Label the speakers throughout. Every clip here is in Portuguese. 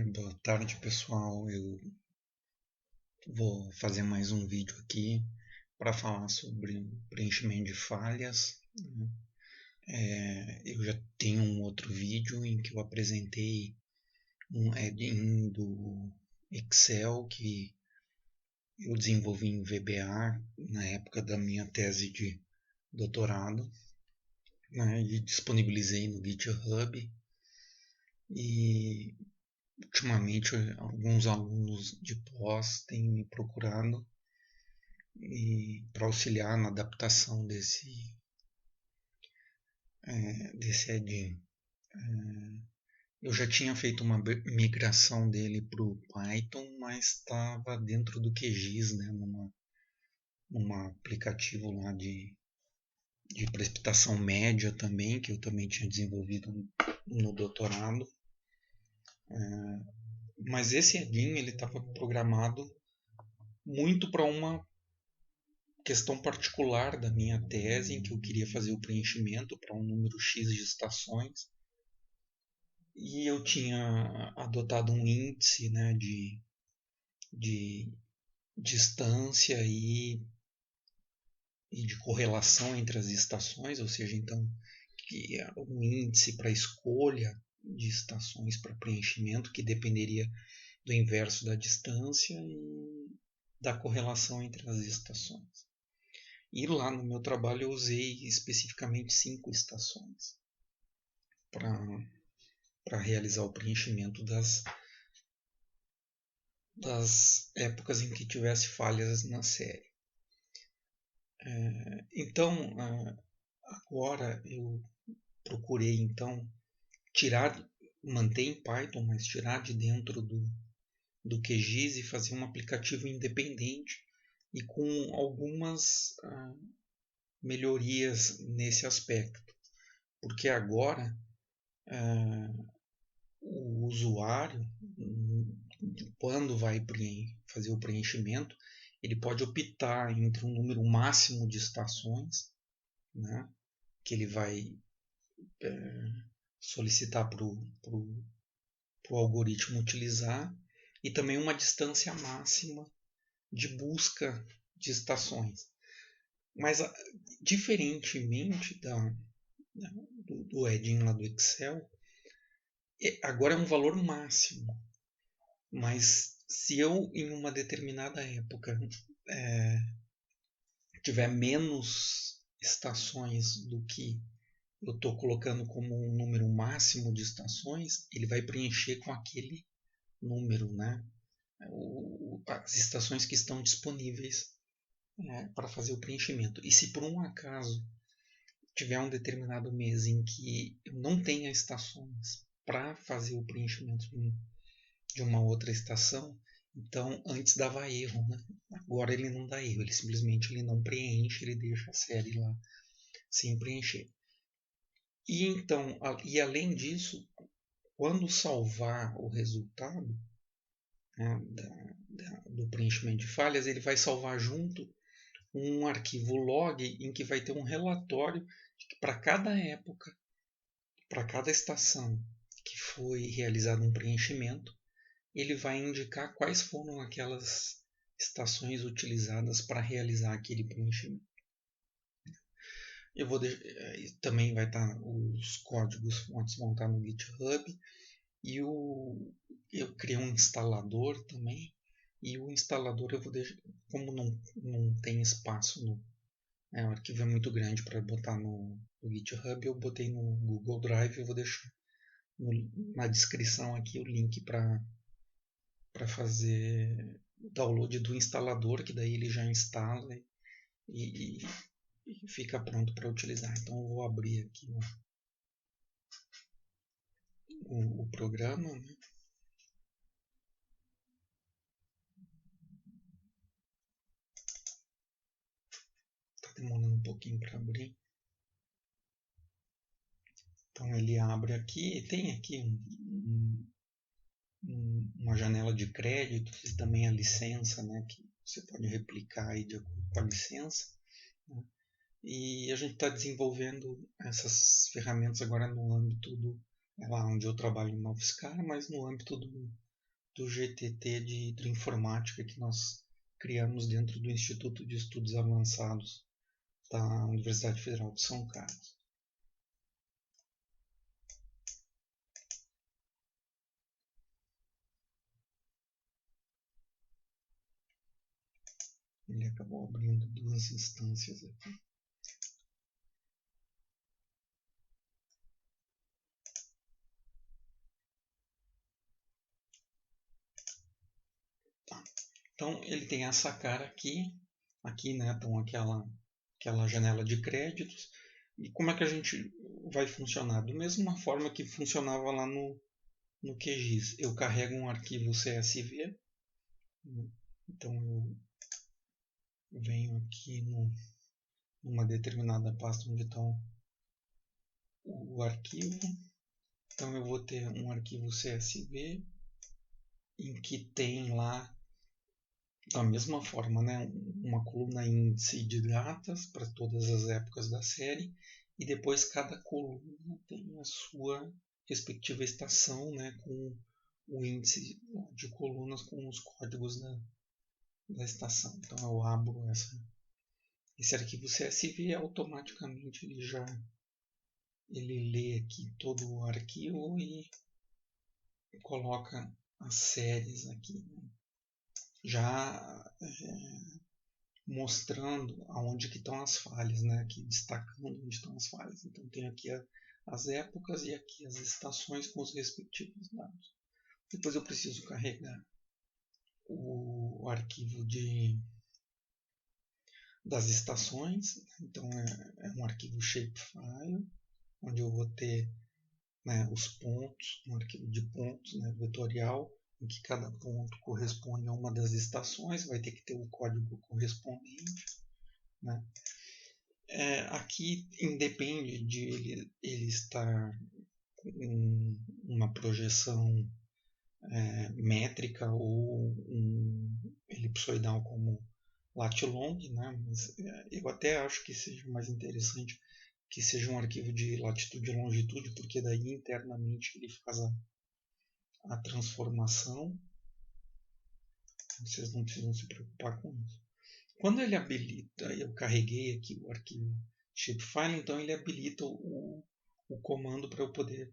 Speaker 1: Boa tarde, pessoal. Eu vou fazer mais um vídeo aqui para falar sobre preenchimento de falhas, né? Eu já tenho um outro vídeo em que eu apresentei um add-in do Excel que eu desenvolvi em VBA na época da minha tese de doutorado, né? E disponibilizei no GitHub. E ultimamente alguns alunos de pós têm me procurado para auxiliar na adaptação desse add-in. Eu já tinha feito uma migração dele para o Python, mas estava dentro do QGIS, né, numa aplicativo lá de precipitação média também, que eu também tinha desenvolvido no doutorado. Mas esse add-in estava programado muito para uma questão particular da minha tese, em que eu queria fazer o preenchimento para um número X de estações. E eu tinha adotado um índice, né, de distância e de correlação entre as estações, ou seja, então que um índice para escolha de estações para preenchimento que dependeria do inverso da distância e da correlação entre as estações. E lá no meu trabalho eu usei especificamente 5 estações para realizar o preenchimento das épocas em que tivesse falhas na série. Então, agora eu procurei então manter em Python, mas tirar de dentro do QGIS e fazer um aplicativo independente e com algumas melhorias nesse aspecto. Porque agora o usuário, quando vai fazer o preenchimento, ele pode optar entre um número máximo de estações, né, que ele vai solicitar para o algoritmo utilizar, e também uma distância máxima de busca de estações. Mas, diferentemente do add-in lá do Excel, agora é um valor máximo. Mas se eu, em uma determinada época, tiver menos estações do que eu estou colocando como um número máximo de estações, ele vai preencher com aquele número, né? As estações que estão disponíveis, né, para fazer o preenchimento. E se por um acaso tiver um determinado mês em que eu não tenha estações para fazer o preenchimento de uma outra estação, então antes dava erro, né? Agora ele não dá erro, ele simplesmente não preenche, ele deixa a série lá sem preencher. E então, e além disso, quando salvar o resultado, né, do preenchimento de falhas, ele vai salvar junto um arquivo log em que vai ter um relatório de que para cada época, para cada estação que foi realizado um preenchimento, ele vai indicar quais foram aquelas estações utilizadas para realizar aquele preenchimento. Também vai estar os códigos fontes vão estar no GitHub, e eu criei um instalador também, e o instalador eu vou deixar, como não tem espaço o arquivo é muito grande para botar no GitHub, eu botei no Google Drive. Eu vou deixar na descrição aqui o link para fazer o download do instalador, que daí ele já instala e fica pronto para utilizar. Então eu vou abrir aqui o programa, né? Tá demorando um pouquinho para abrir. Então ele abre aqui, e tem aqui uma janela de créditos e também a licença, né, que você pode replicar aí de acordo com a licença, né? E a gente está desenvolvendo essas ferramentas agora no âmbito lá onde eu trabalho no UFSCar, mas no âmbito do GTT de hidroinformática que nós criamos dentro do Instituto de Estudos Avançados da Universidade Federal de São Carlos. Ele acabou abrindo duas instâncias aqui. Tá. Então ele tem essa cara aqui, né, então aquela janela de créditos. E como é que a gente vai funcionar? Da mesma forma que funcionava lá no QGIS. Eu carrego um arquivo CSV, então eu venho aqui numa determinada pasta onde está o arquivo. Então eu vou ter um arquivo CSV em que tem lá, da mesma forma, né, uma coluna índice de datas para todas as épocas da série, e depois cada coluna tem a sua respectiva estação, né, com o índice de colunas com os códigos da estação. Então eu abro esse arquivo CSV e automaticamente ele lê aqui todo o arquivo e coloca as séries aqui, né? Já mostrando aonde que estão as falhas, né? Aqui destacando onde estão as falhas. Então tem aqui as épocas e aqui as estações com os respectivos dados. Depois eu preciso carregar o arquivo das estações. Então é um arquivo shapefile, onde eu vou ter, né, os pontos, um arquivo de pontos, né, vetorial, em que cada ponto corresponde a uma das estações, vai ter que ter o código correspondente, né. Aqui independe de ele estar com uma projeção métrica ou um elipsoidal como lat-long, né, mas eu até acho que seja mais interessante que seja um arquivo de latitude e longitude, porque daí internamente ele faz a transformação. Vocês não precisam se preocupar com isso. Quando ele habilita, eu carreguei aqui o arquivo shapefile, então ele habilita o comando para eu poder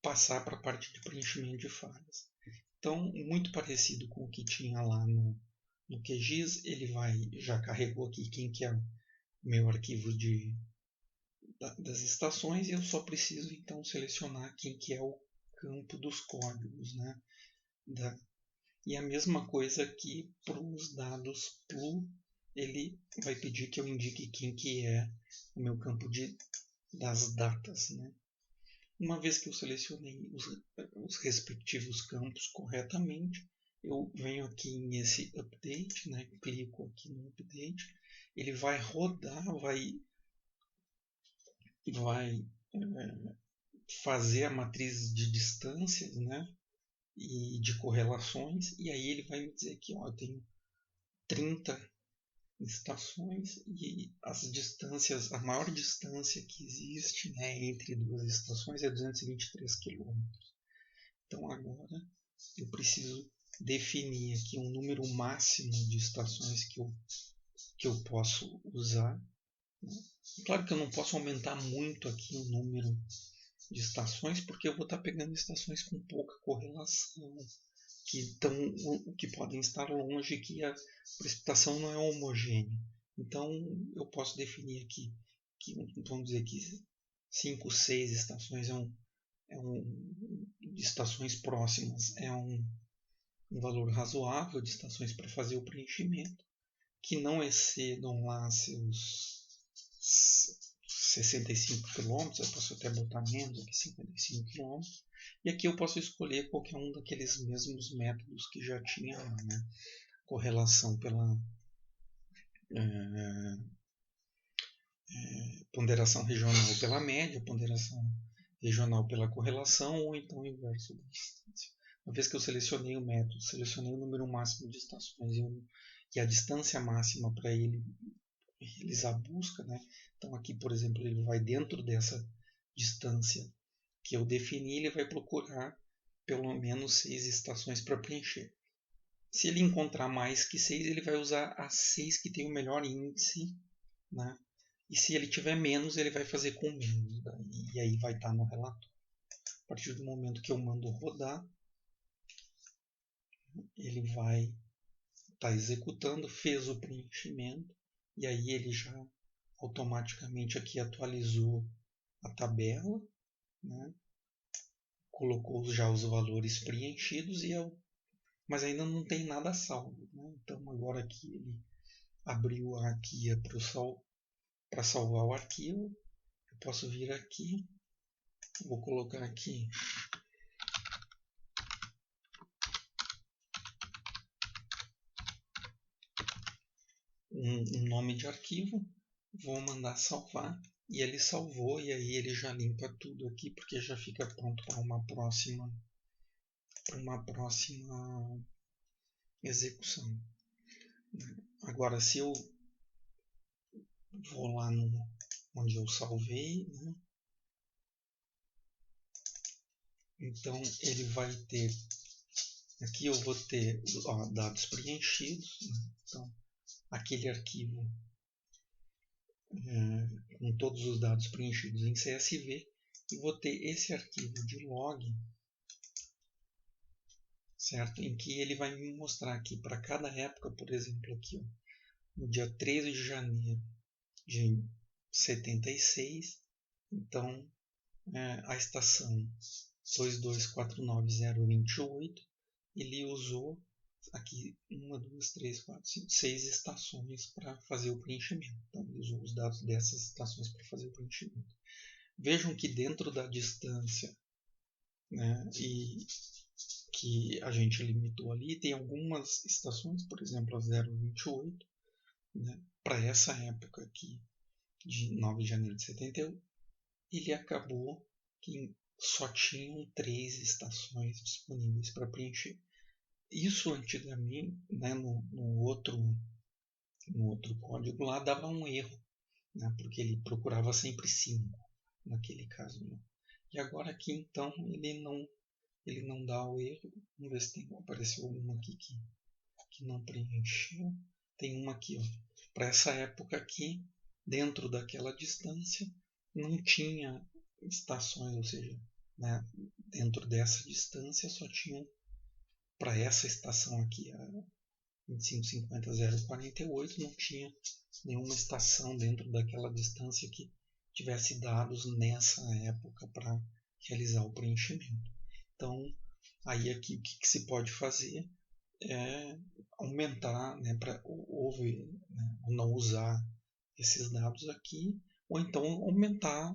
Speaker 1: passar para a parte de preenchimento de falhas. Então, muito parecido com o que tinha lá no QGIS, ele já carregou aqui quem que é o meu arquivo das estações, e eu só preciso então selecionar quem que é o campo dos códigos, né? E a mesma coisa aqui para os dados PLU, ele vai pedir que eu indique quem que é o meu campo das datas, né? Uma vez que eu selecionei os respectivos campos corretamente, eu venho aqui nesse update, né? Clico aqui no update, ele vai rodar, vai fazer a matriz de distâncias, né, e de correlações, e aí ele vai me dizer que eu tenho 30 estações e as distâncias, a maior distância que existe, né, entre duas estações é 223 km. Então agora eu preciso definir aqui um número máximo de estações que eu posso usar. Claro que eu não posso aumentar muito aqui o número de estações, porque eu vou estar pegando estações com pouca correlação, que podem estar longe, que a precipitação não é homogênea. Então eu posso definir aqui que, vamos dizer que 5, 6 estações de estações próximas é um valor razoável de estações para fazer o preenchimento, que não excedam lá seus 65 km, eu posso até botar menos aqui, 55 km, e aqui eu posso escolher qualquer um daqueles mesmos métodos que já tinha lá, né? Correlação pela ponderação regional pela média, ponderação regional pela correlação, ou então o inverso da distância. Uma vez que eu selecionei o método, selecionei o número máximo de estações e a distância máxima para ele realizar a busca, né? Então aqui, por exemplo, ele vai dentro dessa distância que eu defini, ele vai procurar pelo menos 6 estações para preencher. Se ele encontrar mais que 6, ele vai usar as 6 que tem o melhor índice, né? E se ele tiver menos, ele vai fazer com menos. Né? E aí vai estar no relatório. A partir do momento que eu mando rodar, ele vai estar executando, fez o preenchimento, e aí ele já automaticamente aqui atualizou a tabela, né? Colocou já os valores preenchidos, mas ainda não tem nada salvo. Né? Então agora aqui ele abriu a guia para salvar o arquivo. Eu posso vir aqui, vou colocar aqui um nome de arquivo, vou mandar salvar e ele salvou, e aí ele já limpa tudo aqui porque já fica pronto para uma próxima execução. Agora se eu vou lá onde eu salvei, né? Então ele vai ter, aqui eu vou ter dados preenchidos, né? Então aquele arquivo com todos os dados preenchidos em CSV, e vou ter esse arquivo de log, certo? Em que ele vai me mostrar aqui para cada época, por exemplo, aqui, ó, no dia 13 de janeiro de 76, então a estação 2249028, ele usou aqui 1, 2, 3, 4, 5, 6 estações para fazer o preenchimento. Então, ele usou os dados dessas estações para fazer o preenchimento. Vejam que dentro da distância, né, e que a gente limitou ali, tem algumas estações, por exemplo a 028, né, para essa época aqui, de 9 de janeiro de 71, ele acabou que só tinham 3 estações disponíveis para preencher. Isso antigamente, né, no outro código lá, dava um erro, né, porque ele procurava sempre 5 naquele caso. Né? E agora aqui então ele não dá o erro. Vamos ver se apareceu alguma aqui que não preencheu. Tem uma aqui, para essa época aqui, dentro daquela distância, não tinha estações, ou seja, né, dentro dessa distância só tinham, para essa estação aqui, a 2550048, não tinha nenhuma estação dentro daquela distância que tivesse dados nessa época para realizar o preenchimento. Então, aí aqui o que se pode fazer é aumentar, né, ou não usar esses dados aqui, ou então aumentar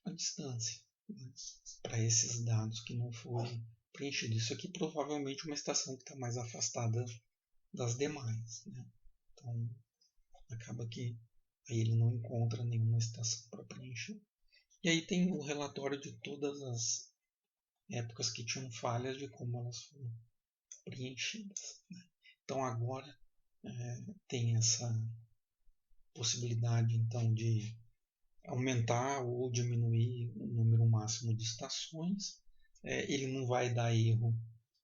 Speaker 1: a distância, né, para esses dados que não forem preenchidos. Isso aqui provavelmente é uma estação que está mais afastada das demais. Né? Então, acaba que aí ele não encontra nenhuma estação para preencher. E aí tem o relatório de todas as épocas que tinham falhas, de como elas foram preenchidas. Né? Então agora tem essa possibilidade então de aumentar ou diminuir o número máximo de estações. Ele não vai dar erro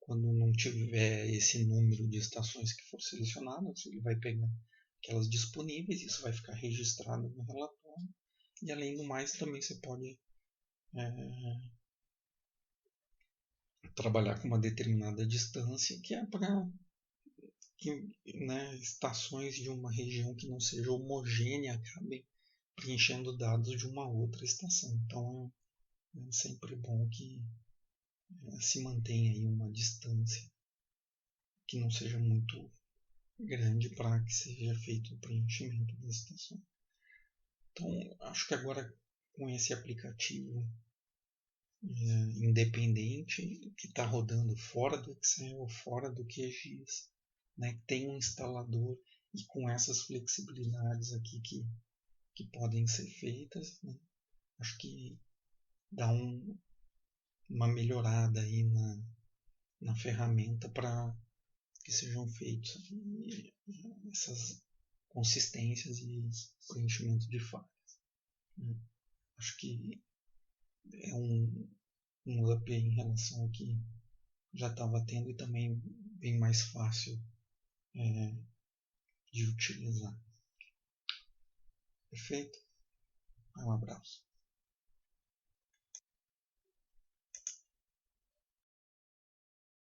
Speaker 1: quando não tiver esse número de estações que for selecionadas. Ele vai pegar aquelas disponíveis, isso vai ficar registrado no relatório. E além do mais, também você pode trabalhar com uma determinada distância, que é para que, né, estações de uma região que não seja homogênea acabem preenchendo dados de uma outra estação. Então é sempre bom que se mantenha aí uma distância que não seja muito grande para que seja feito o preenchimento das estações. Então acho que agora com esse aplicativo independente que está rodando fora do Excel, fora do QGIS, né, tem um instalador e com essas flexibilidades aqui que podem ser feitas, né, acho que dá uma melhorada aí na ferramenta para que sejam feitos essas consistências e preenchimento de falhas. Né. Acho que é um up em relação ao que já estava tendo e também bem mais fácil de utilizar. Perfeito? Um abraço.